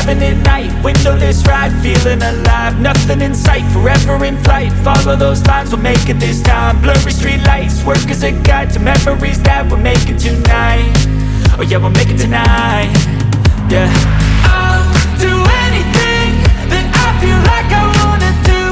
having it night, windowless ride, feeling alive. Nothing in sight, forever in flight. Follow those lines, we'll make it this time. Blurry street lights, work as a guide to memories that we're making tonight. Oh yeah, we'll make it tonight. Yeah. I'll do anything that I feel like I wanna do.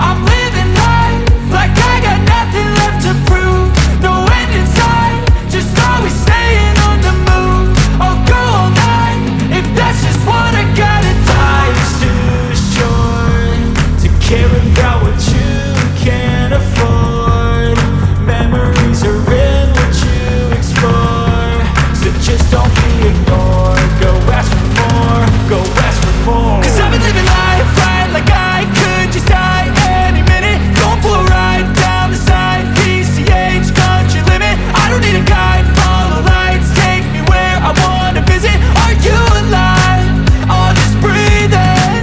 I'm living life like I got nothing left to prove. No end in sight, just always staying on the move. I'll go all night if that's just what I gotta do. Life's too short to care about what you can't afford. Memories are in what you explore, so just don't be ignored. Go ask for more, go ask for more. Cause I've been living life right like I could just die any minute. Going for a ride down the side, PCH, country limit. I don't need a guide, follow lights, take me where I wanna visit. Are you alive? Or just breathing?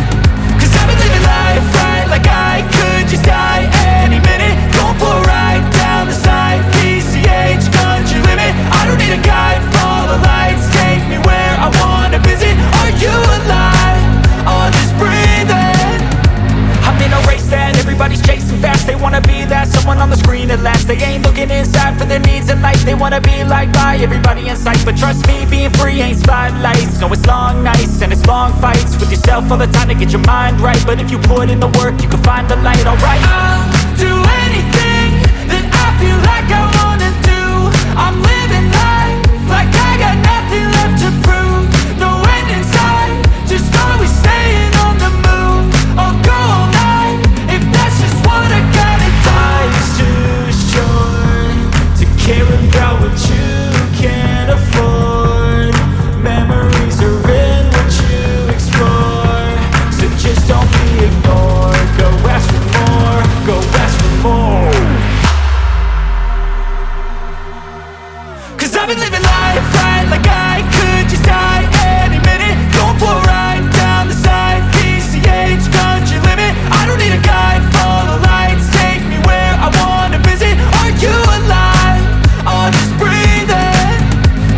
Cause I've been living life right like I could just die any minute. Going for a ride down the side, PCH, country limit. I don't need a guide, follow lights, take me where I wanna visit. Are you alive? Or just breathing? I'm in a race that everybody's chasing fast. They wanna be that someone on the screen at last. They ain't looking inside for their needs in life. They wanna be liked by everybody in sight. But trust me, being free ain't spotlights. No, it's long nights and it's long fights with yourself all the time to get your mind right. But if you put in the work, you can find the light, alright. I'll do anything that I feel like I wanna do. I'm living life like I got nothing left to prove. No end in sight, just always staying on the move. I'll go all night if that's just what I gotta do. Life's too short to care about what you can't afford. Memories are in what you explore, so just don't be ignored. Go ask for more, go ask for more. Cause I've been living life right like I could just die any minute. Going for a ride down the side, PCH, country limit. I don't need a guide, follow lights, take me where I wanna visit. Are you alive? Or just breathing?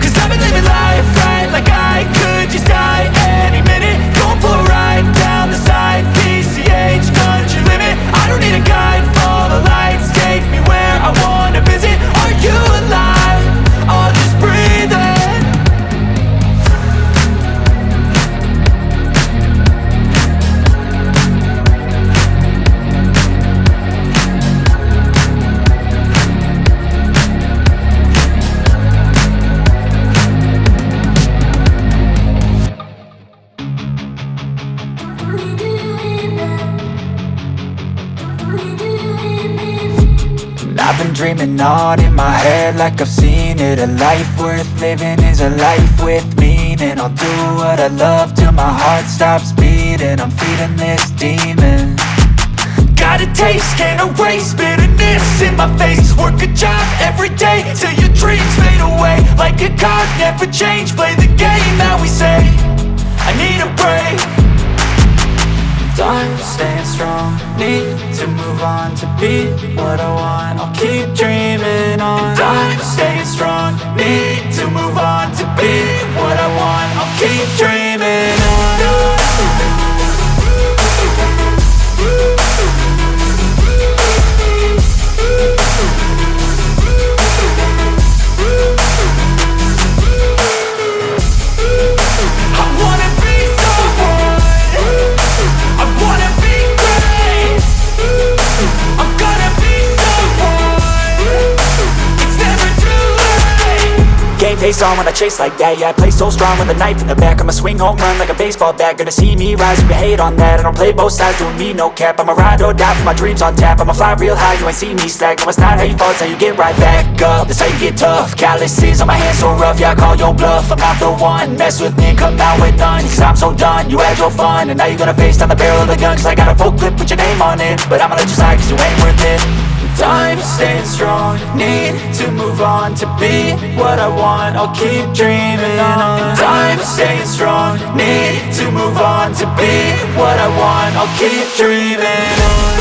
Cause I've been living life right like I could just die any minute. Going for a ride down the side, PCH, country limit. I don't need a guide, follow lights, take me where I wanna visit. Are you alive? Or just breathing? I've been dreaming on in my head like I've seen it. A life worth living is a life with meaning. I'll do what I love till my heart stops beating. I'm feeding this demon. Got a taste, can't erase bitterness in my face. Work a job every day till your dreams fade away. Like a card, never change, play the game that we say. I need a break. I'm staying strong, need to move on to be what I want. I'll keep dreaming on. I'm staying strong, need to move on to be what I want. I'll keep dreaming on. Face on when I chase like that, yeah, I play so strong with a knife in the back. I'ma swing home run like a baseball bat. Gonna see me rise, you can hate on that. I don't play both sides, doing me no cap. I'ma ride or die for my dreams on tap. I'ma fly real high, you ain't see me slack. No, it's not how you fall, it's how you get right back up. That's how you get tough, calluses on my hands so rough. Yeah, I call your bluff, I'm not the one. Mess with me and come out with none, cause I'm so done. You had your fun, and now you're gonna face down the barrel of the gun. Cause I got a full clip with your name on it, but I'ma let you slide cause you ain't worth it. I'm staying strong, need to move on to be what I want. I'll keep dreaming on. I'm staying strong, need to move on to be what I want. I'll keep dreaming on.